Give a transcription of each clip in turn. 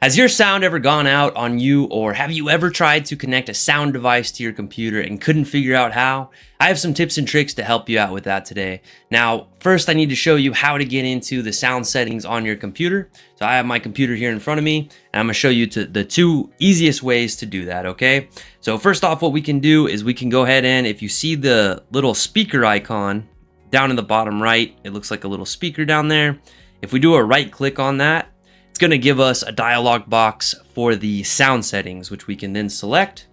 Has your sound ever gone out on you, or have you ever tried to connect a sound device to your computer and couldn't figure out how? I have some tips and tricks to help you out with that today. Now, first I need to show you how to get into the sound settings on your computer. So I have my computer here in front of me, and I'm gonna show you the two easiest ways to do that, okay? So first off, what we can do is we can go ahead and, if you see the little speaker icon down in the bottom right, it looks like a little speaker down there. If we do a right click on that, it's going to give us a dialog box for the sound settings, which we can then select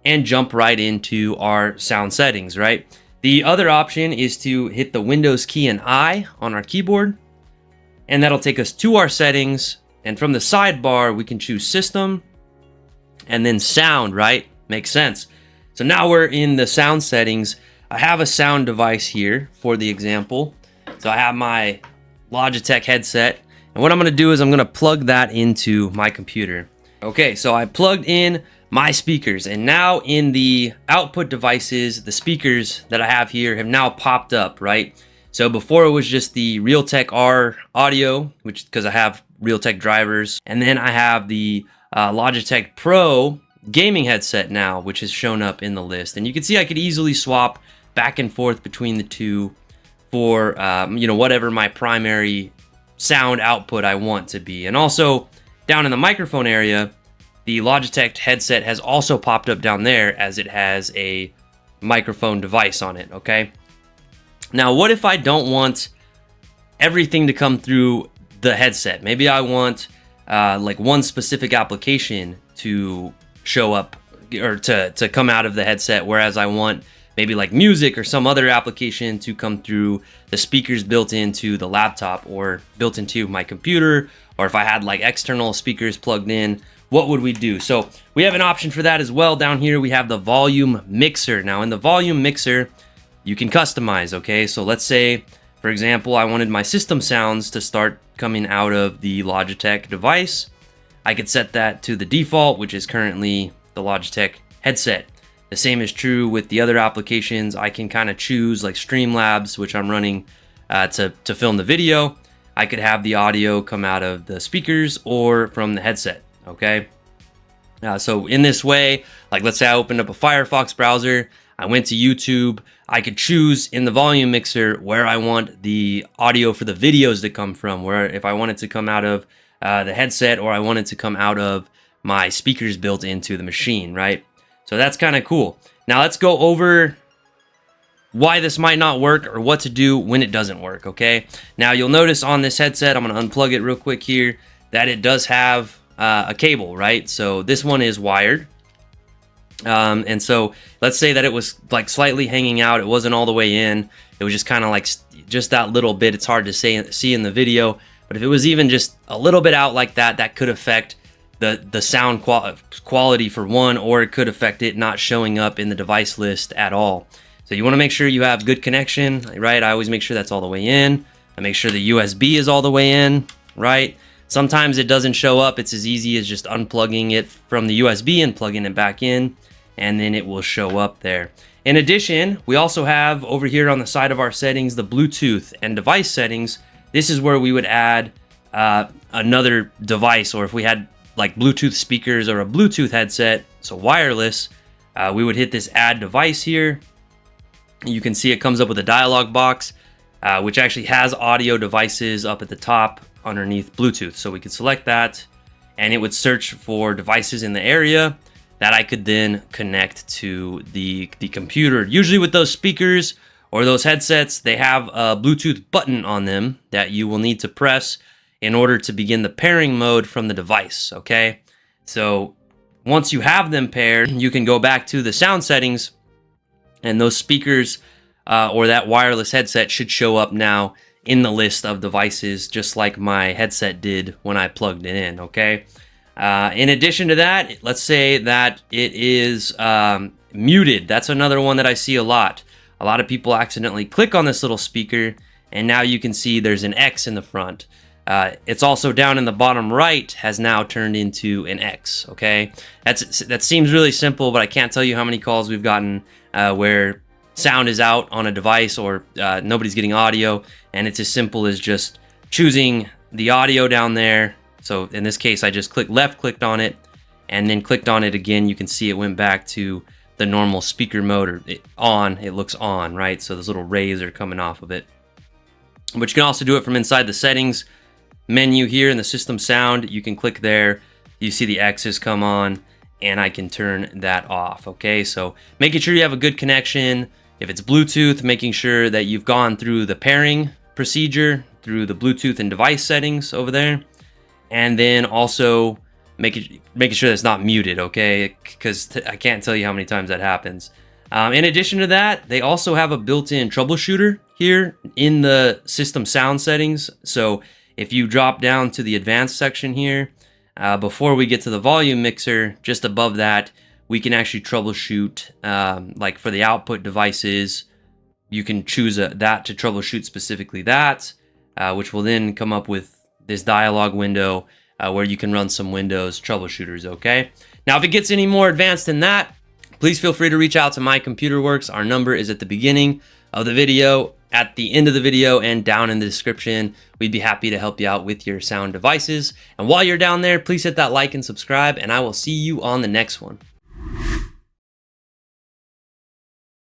and jump right into our sound settings, right? The other option is to hit the Windows key and I on our keyboard, and that'll take us to our settings. And from the sidebar, we can choose System and then Sound, right? Makes sense. So now we're in the sound settings. I have a sound device here for the example. So I have my Logitech headset. And what I'm going to do is I'm going to plug that into my computer. Okay, so I plugged in my speakers, and now in the output devices, the speakers that I have here have now popped up, right? So before it was just the Realtek R audio, which because I have Realtek drivers, and then I have the Logitech Pro gaming headset now, which has shown up in the list. And you can see I could easily swap back and forth between the two for whatever my primary sound output I want to be. And also down in the microphone area, the Logitech headset has also popped up down there as it has a microphone device on it, okay? Now, what if I don't want everything to come through the headset? Maybe I want like one specific application to show up or to come out of the headset, whereas I want maybe like music or some other application to come through the speakers built into the laptop or built into my computer, or if I had like external speakers plugged in, what would we do? So we have an option for that as well. Down here we have the volume mixer. Now in the volume mixer, you can customize, okay? So let's say, for example, I wanted my system sounds to start coming out of the Logitech device. I could set that to the default, which is currently the Logitech headset. The same is true with the other applications. I can kind of choose like Streamlabs, which I'm running to film the video. I could have the audio come out of the speakers or from the headset, okay? So in this way, like let's say I opened up a Firefox browser, I went to YouTube, I could choose in the volume mixer where I want the audio for the videos to come from, where if I want it to come out of the headset or I want it to come out of my speakers built into the machine, right? So that's kind of cool. Now let's go over why this might not work or what to do when it doesn't work, okay? Now you'll notice on this headset, I'm going to unplug it real quick here, that it does have a cable, right? So this one is wired. And so let's say that it was like slightly hanging out. It wasn't all the way in. It was just kind of like just that little bit. It's hard to see in the video. But if it was even just a little bit out like that, that could affect the sound quality for one, or it could affect it not showing up in the device list at all. So you want to make sure you have good connection, right? I always make sure that's all the way in. I make sure the USB is all the way in, right? Sometimes it doesn't show up. It's as easy as just unplugging it from the USB and plugging it back in, and then it will show up there. In addition, we also have over here on the side of our settings, the Bluetooth and device settings. This is where we would add another device, or if we had like Bluetooth speakers or a Bluetooth headset, so wireless, we would hit this add device here. You can see it comes up with a dialog box, which actually has audio devices up at the top underneath Bluetooth. So we could select that and it would search for devices in the area that I could then connect to the computer. Usually with those speakers or those headsets, they have a Bluetooth button on them that you will need to press in order to begin the pairing mode from the device, okay? So once you have them paired, you can go back to the sound settings, and those speakers or that wireless headset should show up now in the list of devices, just like my headset did when I plugged it in, okay? In addition to that, let's say that it is muted. That's another one that I see a lot. A lot of people accidentally click on this little speaker, and now you can see there's an X in the front. It's also down in the bottom right has now turned into an X, okay? That seems really simple, but I can't tell you how many calls we've gotten where sound is out on a device or nobody's getting audio, and it's as simple as just choosing the audio down there So in this case, I just clicked on it, and then clicked on it again. You can see it went back to the normal speaker mode, or it looks on, right? So those little rays are coming off of it. But you can also do it from inside the settings menu here in the system sound. You can click there, you see the X's come on, and I can turn that off. Okay, so making sure you have a good connection. If it's Bluetooth, making sure that you've gone through the pairing procedure through the Bluetooth and device settings over there, and then also making sure that's not muted, okay? Because I can't tell you how many times that happens. In addition to that, they also have a built-in troubleshooter here in the system sound settings. So if you drop down to the advanced section here, before we get to the volume mixer, just above that, we can actually troubleshoot, like for the output devices, you can choose that to troubleshoot specifically that, which will then come up with this dialog window where you can run some Windows troubleshooters, okay? Now, if it gets any more advanced than that, please feel free to reach out to My Computer Works. Our number is at the beginning of the video, at the end of the video, and down in the description. We'd be happy to help you out with your sound devices. And while you're down there, please hit that like and subscribe, and I will see you on the next one.